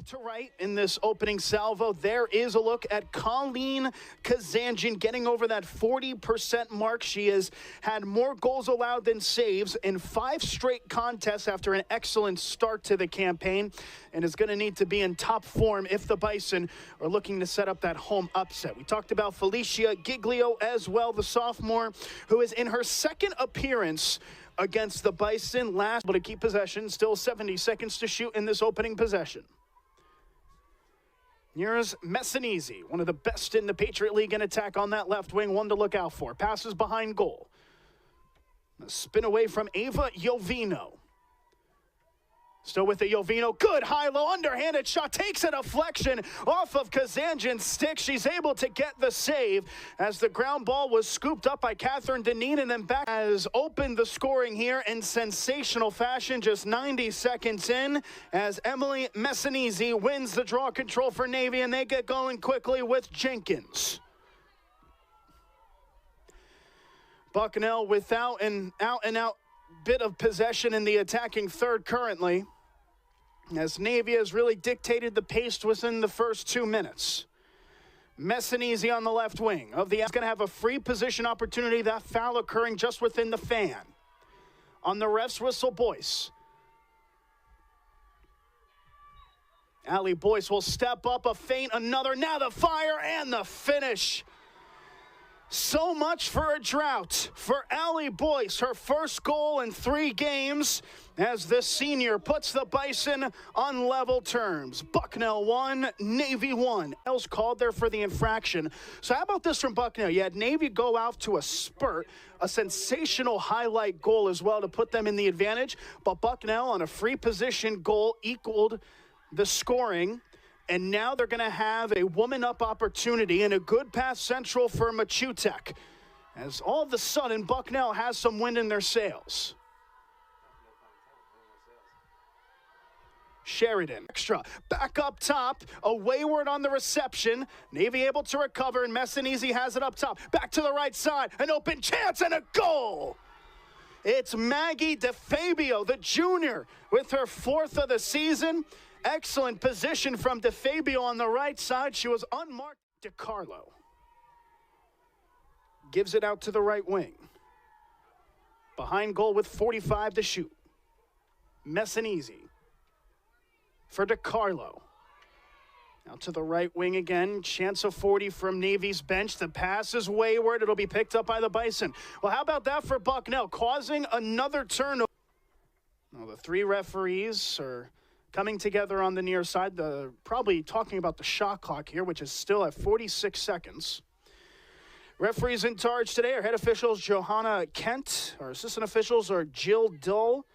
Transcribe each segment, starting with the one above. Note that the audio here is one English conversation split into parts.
To right in this opening salvo, there is a look at Colleen Kazanjian getting over that 40% mark. She has had more goals allowed than saves in 5 straight contests after an excellent start to the campaign, and is going to need to be in top form if the Bison are looking to set up that home upset. We talked about Felicia Giglio as well, the sophomore, who is in her second appearance against the Bison, last able to keep possession. Still 70 seconds to shoot in this opening possession. Here's Messinese, one of the best in the Patriot League in attack on that left wing, one to look out for. Passes behind goal. A spin away from Ava Jovino. Still with the Jovino, good high-low underhanded shot, takes a deflection off of Kazanjian's stick. She's able to get the save as the ground ball was scooped up by Catherine Deneen, and then back has opened the scoring here in sensational fashion just 90 seconds in as Emily Messinese wins the draw control for Navy, and they get going quickly with Jenkins. Bucknell without an out-and-out bit of possession in the attacking third currently, as Navy has really dictated the pace within the first 2 minutes. Messinese on the left wing of the is going to have a free position opportunity. That foul occurring just within the fan. On the ref's whistle, Boyce. Allie Boyce will step up, a feint, another, now the fire and the finish. So much for a drought for Allie Boyce, her first goal in 3 games as the senior puts the Bison on level terms. Bucknell 1, Navy 1. Else called there for the infraction. So how about this from Bucknell? You had Navy go out to a spurt, a sensational highlight goal as well to put them in the advantage, but Bucknell on a free position goal equaled the scoring. And now they're going to have a woman-up opportunity and a good pass central for Machutek, as all of a sudden Bucknell has some wind in their sails. Sheridan, extra, back up top, a wayward on the reception. Navy able to recover, and Messinese has it up top. Back to the right side, an open chance and a goal! It's Maggie DeFabio, the junior, with her 4th of the season. Excellent position from DeFabio on the right side. She was unmarked. DiCarlo gives it out to the right wing. Behind goal with 45 to shoot. Messinese for DiCarlo. Now to the right wing again. Chance of 40 from Navy's bench. The pass is wayward. It'll be picked up by the Bison. Well, how about that for Bucknell, causing another turnover? Well, the 3 referees are coming together on the near side, probably talking about the shot clock here, which is still at 46 seconds. Referees in charge today are head officials Johanna Kent. Our assistant officials are Jill Dull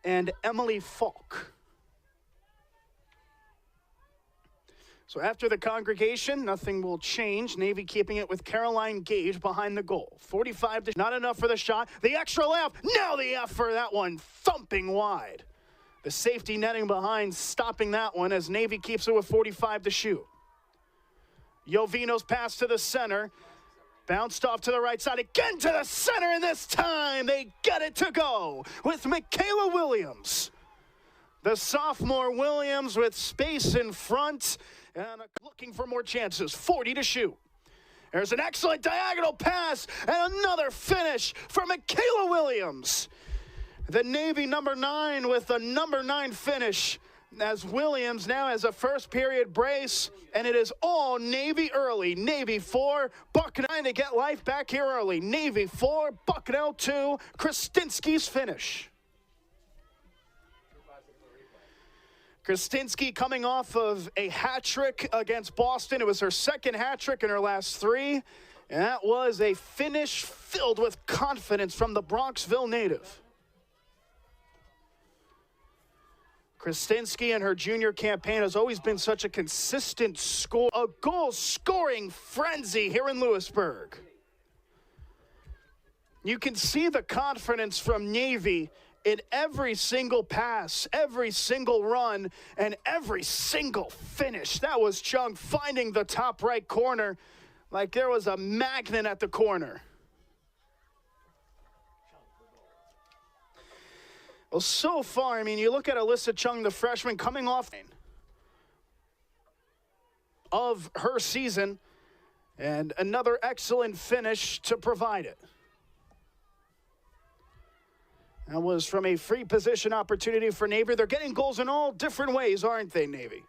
and Emily Falk. So after the congregation, nothing will change. Navy keeping it with Caroline Gage behind the goal. 45 to not enough for the shot. The extra layup, now the F for that one, thumping wide. The safety netting behind, stopping that one as Navy keeps it with 45 to shoot. Jovino's pass to the center. Bounced off to the right side, again to the center, and this time they get it to go with Michaela Williams. The sophomore Williams with space in front and looking for more chances, 40 to shoot. There's an excellent diagonal pass and another finish for Michaela Williams. The Navy number 9 with a number 9 finish as Williams now has a first period brace, and it is all Navy early. Navy 4, Bucknell to get life back here early. Navy 4, Bucknell 2, Krasinski's finish. Krasinski coming off of a hat trick against Boston. It was her second hat trick in her last 3, and that was a finish filled with confidence from the Bronxville native. Krasinski in her junior campaign has always been such a consistent score, a goal-scoring frenzy here in Lewisburg. You can see the confidence from Navy in every single pass, every single run, and every single finish. That was Chung finding the top right corner like there was a magnet at the corner. Well, so far, I mean, you look at Alyssa Chung, the freshman, coming off. of her season, and another excellent finish to provide it. That was from a free position opportunity for Navy. They're getting goals in all different ways, aren't they, Navy?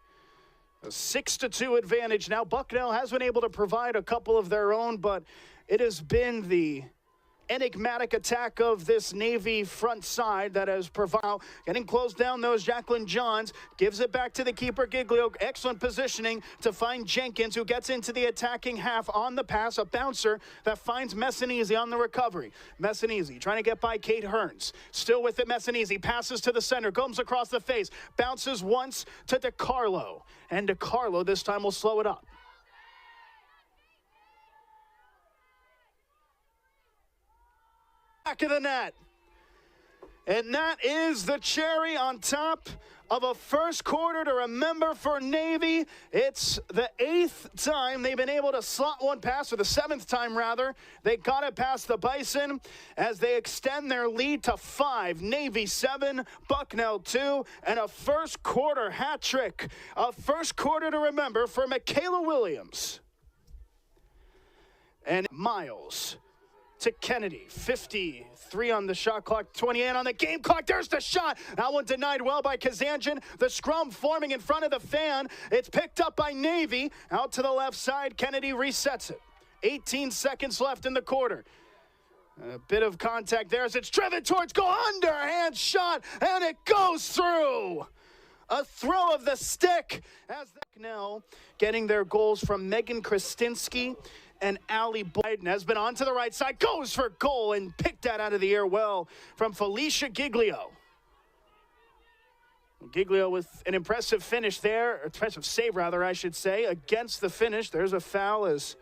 A 6-2 advantage. Now Bucknell has been able to provide a couple of their own, but it has been the enigmatic attack of this Navy front side that has provided. Getting closed down, those Jacqueline Johns gives it back to the keeper, Giglio. Excellent positioning to find Jenkins, who gets into the attacking half on the pass. A bouncer that finds Messinese on the recovery. Messinese trying to get by Kate Hearns. Still with it, Messinese passes to the center, comes across the face, bounces once to DiCarlo. And DiCarlo this time will slow it up. Back of the net. And that is the cherry on top of a first quarter to remember for Navy. It's the 8th time they've been able to slot one past, or the 7th time rather. They got it past the Bison as they extend their lead to 5. Navy 7, Bucknell 2, and a first quarter hat trick. A first quarter to remember for Michaela Williams. And Miles to Kennedy, 53 on the shot clock, 28 on the game clock. There's the shot. That one denied well by Kazanjian. The scrum forming in front of the fan. It's picked up by Navy. Out to the left side, Kennedy resets it. 18 seconds left in the quarter. A bit of contact there as it's driven towards goal. Underhand shot, and it goes through. A throw of the stick as Bucknell getting their goals from Megan Krasinski and Allie Biden has been on to the right side, goes for goal and picked that out of the air well from Felicia Giglio. Giglio with an impressive finish there, impressive save rather, I should say, against the finish. There's a foul as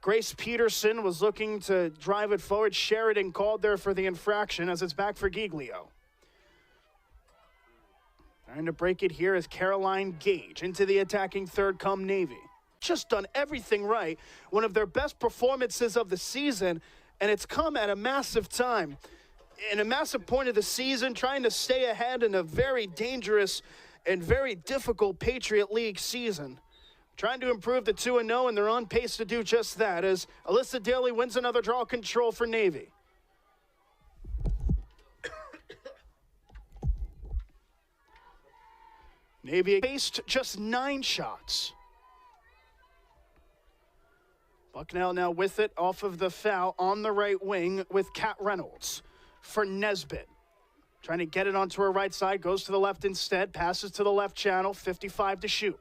Grace Peterson was looking to drive it forward. Sheridan called there for the infraction as it's back for Giglio. Trying to break it here is Caroline Gage into the attacking third come Navy. Just done everything right. One of their best performances of the season, and it's come at a massive time. In a massive point of the season, trying to stay ahead in a very dangerous and very difficult Patriot League season. Trying to improve the 2-0, and they're on pace to do just that as Alyssa Daly wins another draw control for Navy. Navy faced just 9 shots. Bucknell now with it off of the foul on the right wing with Kat Reynolds for Nesbitt. Trying to get it onto her right side, goes to the left instead, passes to the left channel, 55 to shoot.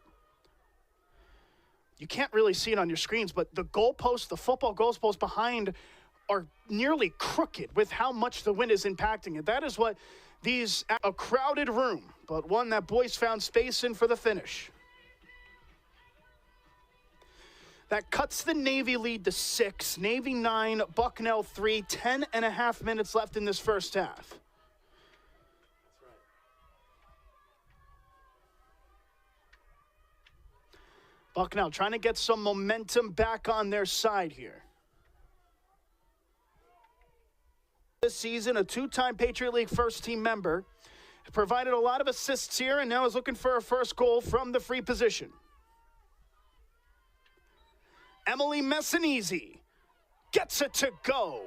You can't really see it on your screens, but the goalposts, the football goalposts behind are nearly crooked with how much the wind is impacting it. That is what a crowded room, but one that boys found space in for the finish. That cuts the Navy lead to 6. Navy 9, Bucknell 3, 10.5 minutes left in this first half. Bucknell trying to get some momentum back on their side here. This season, a 2-time Patriot League first-team member, provided a lot of assists here and now is looking for a first goal from the free position. Emily Messinese gets it to go.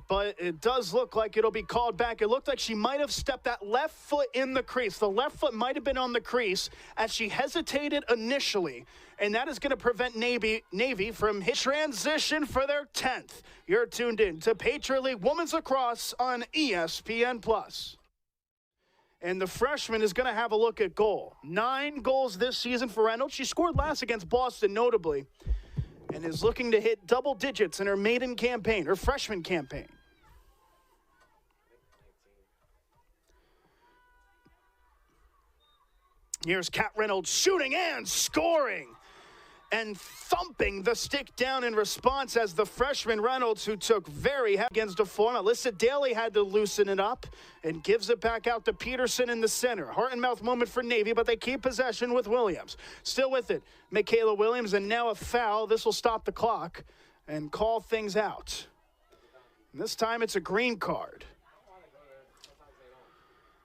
But it does look like it'll be called back. It looked like she might have stepped that left foot in the crease. The left foot might have been on the crease as she hesitated initially. And that is going to prevent Navy from hit transition for their 10th. You're tuned in to Patriot League Women's Lacrosse on ESPN+. And the freshman is going to have a look at goal. 9 goals this season for Reynolds. She scored last against Boston, notably, and is looking to hit double digits in her maiden campaign, her freshman campaign. Here's Kat Reynolds shooting and scoring and thumping the stick down in response as the freshman Reynolds, who took very heavy against DeForm. Alyssa Daly had to loosen it up and gives it back out to Peterson in the center. Heart and mouth moment for Navy, but they keep possession with Williams. Still with it, Michaela Williams, and now a foul. This will stop the clock and call things out. And this time it's a green card.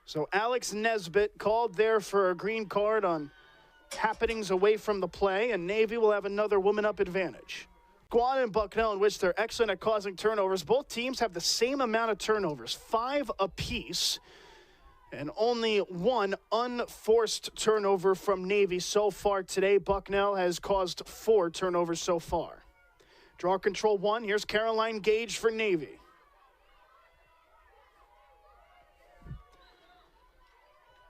So Alex Nesbitt called there for a green card on happenings away from the play, and Navy will have another woman-up advantage. Squad and Bucknell, in which they're excellent at causing turnovers. Both teams have the same amount of turnovers, 5 apiece, and only 1 unforced turnover from Navy so far today. Bucknell has caused 4 turnovers so far. Draw control 1. Here's Caroline Gage for Navy.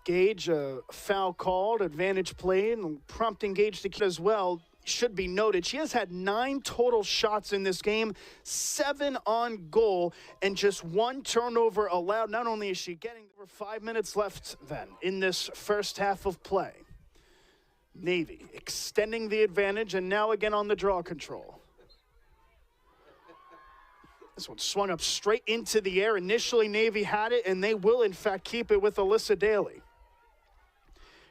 Gage, foul called, advantage played, and prompting Gage to kick as well. Should be noted, she has had 9 total shots in this game, 7 on goal, and just 1 turnover allowed. Not only is she getting over 5 minutes left then in this first half of play. Navy extending the advantage, and now again on the draw control. This one swung up straight into the air. Initially, Navy had it, and they will, in fact, keep it with Alyssa Daly.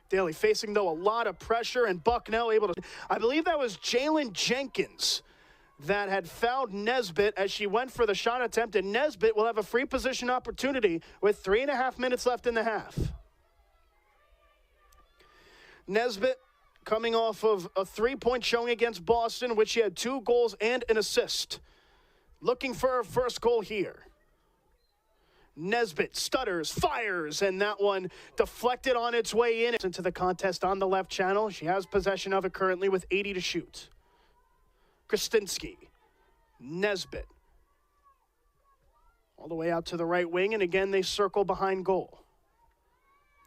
Daly facing, though, a lot of pressure, and Bucknell able to... I believe that was Jalen Jenkins that had fouled Nesbitt as she went for the shot attempt, and Nesbitt will have a free position opportunity with 3.5 minutes left in the half. Nesbitt coming off of a 3-point showing against Boston, which she had 2 goals and an assist. Looking for her first goal here. Nesbitt stutters, fires, and that one deflected on its way in. Into the contest on the left channel. She has possession of it currently with 80 to shoot. Krasinski, Nesbitt. All the way out to the right wing, and again they circle behind goal.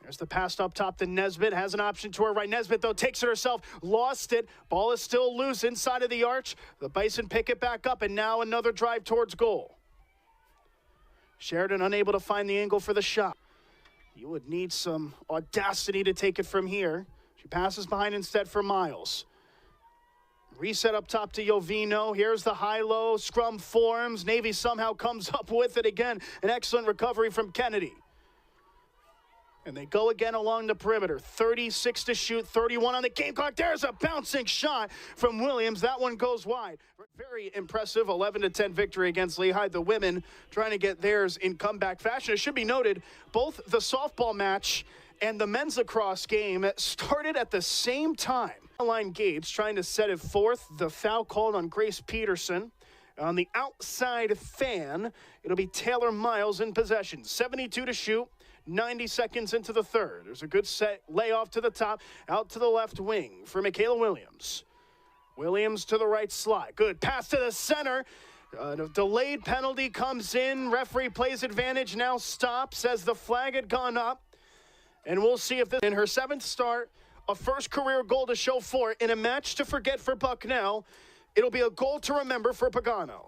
There's the pass up top to Nesbitt, has an option to her right. Nesbitt, though, takes it herself, lost it. Ball is still loose inside of the arch. The Bison pick it back up, and now another drive towards goal. Sheridan unable to find the angle for the shot. You would need some audacity to take it from here. She passes behind instead for Miles. Reset up top to Jovino. Here's the high-low. Scrum forms. Navy somehow comes up with it again. An excellent recovery from Kennedy. And they go again along the perimeter. 36 to shoot, 31 on the game clock. There's a bouncing shot from Williams. That one goes wide. Very impressive 11-10 victory against Lehigh. The women trying to get theirs in comeback fashion. It should be noted, both the softball match and the men's lacrosse game started at the same time. Caroline Gage trying to set it forth. The foul called on Grace Peterson. On the outside fan, it'll be Taylor Miles in possession. 72 to shoot. 90 seconds into the third. There's a good set layoff to the top, out to the left wing for Michaela Williams. Williams to the right slot. Good pass to the center. A delayed penalty comes in. Referee plays advantage, now stops as the flag had gone up. And we'll see if this, in her 7th start, a first career goal to show for it in a match to forget for Bucknell. It'll be a goal to remember for Pagano.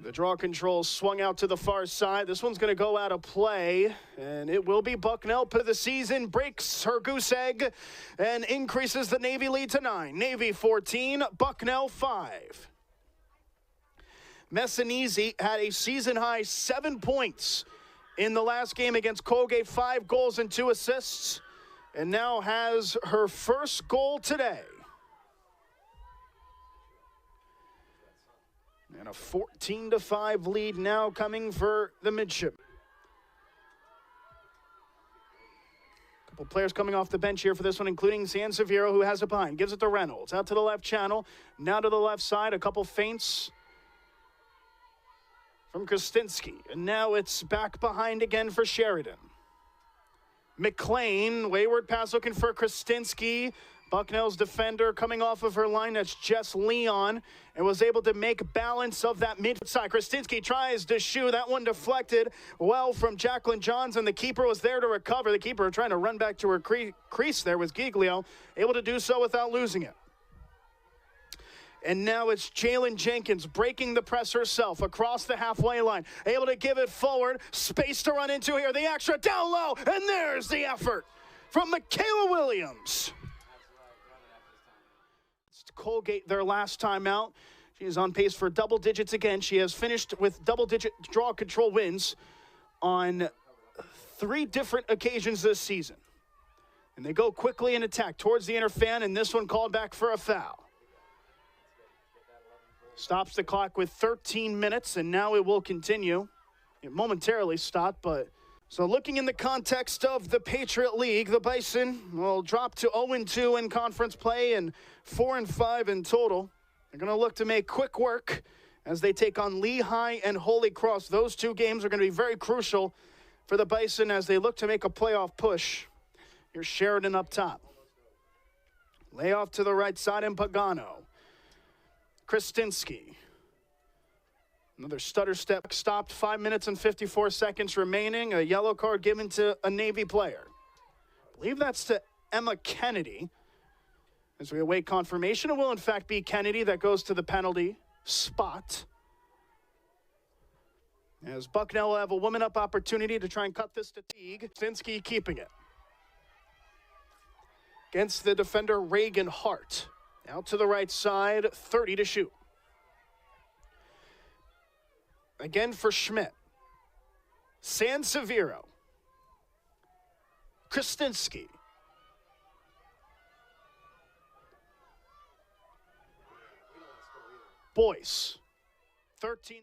The draw control swung out to the far side. This one's going to go out of play, and it will be Bucknell. For the season, breaks her goose egg and increases the Navy lead to 9. Navy 14, Bucknell 5. Messinese had a season-high 7 points in the last game against Colgate, 5 goals and 2 assists, and now has her first goal today. And a 14-5 lead now coming for the midshipmen. A couple players coming off the bench here for this one, including Sanseviero, who has it behind. Gives it to Reynolds. Out to the left channel. Now to the left side. A couple feints from Krasinski. And now it's back behind again for Sheridan. McLean, wayward pass looking for Krasinski. Bucknell's defender coming off of her line, that's Jess Leon, and was able to make balance of that mid side. Krasinski tries to shoot. That one deflected well from Jacqueline Johns, and the keeper was there to recover. The keeper trying to run back to her crease there was Giglio, able to do so without losing it. And now it's Jalen Jenkins breaking the press herself across the halfway line. Able to give it forward. Space to run into here. The extra down low. And there's the effort from Michaela Williams. Colgate their last time out. She is on pace for double digits again. She has finished with double-digit draw control wins on 3 different occasions this season. And they go quickly in attack towards the inner fan, and this one called back for a foul. Stops the clock with 13 minutes, and now it will continue. It momentarily stopped, but... So looking in the context of the Patriot League, the Bison will drop to 0-2 in conference play and 4-5 in total. They're going to look to make quick work as they take on Lehigh and Holy Cross. Those two games are going to be very crucial for the Bison as they look to make a playoff push. Here's Sheridan up top. Layoff to the right side in Pagano. Kristinski. Another stutter step stopped, 5 minutes and 54 seconds remaining. A yellow card given to a Navy player. I believe that's to Emma Kennedy. As we await confirmation, it will in fact be Kennedy that goes to the penalty spot. As Bucknell will have a woman up opportunity to try and cut this to Teague. Kristinski keeping it. Against the defender Reagan Hart. Out to the right side, 30 to shoot. Again for Schmidt. Sansevero. Kristinski. Boyce. 13.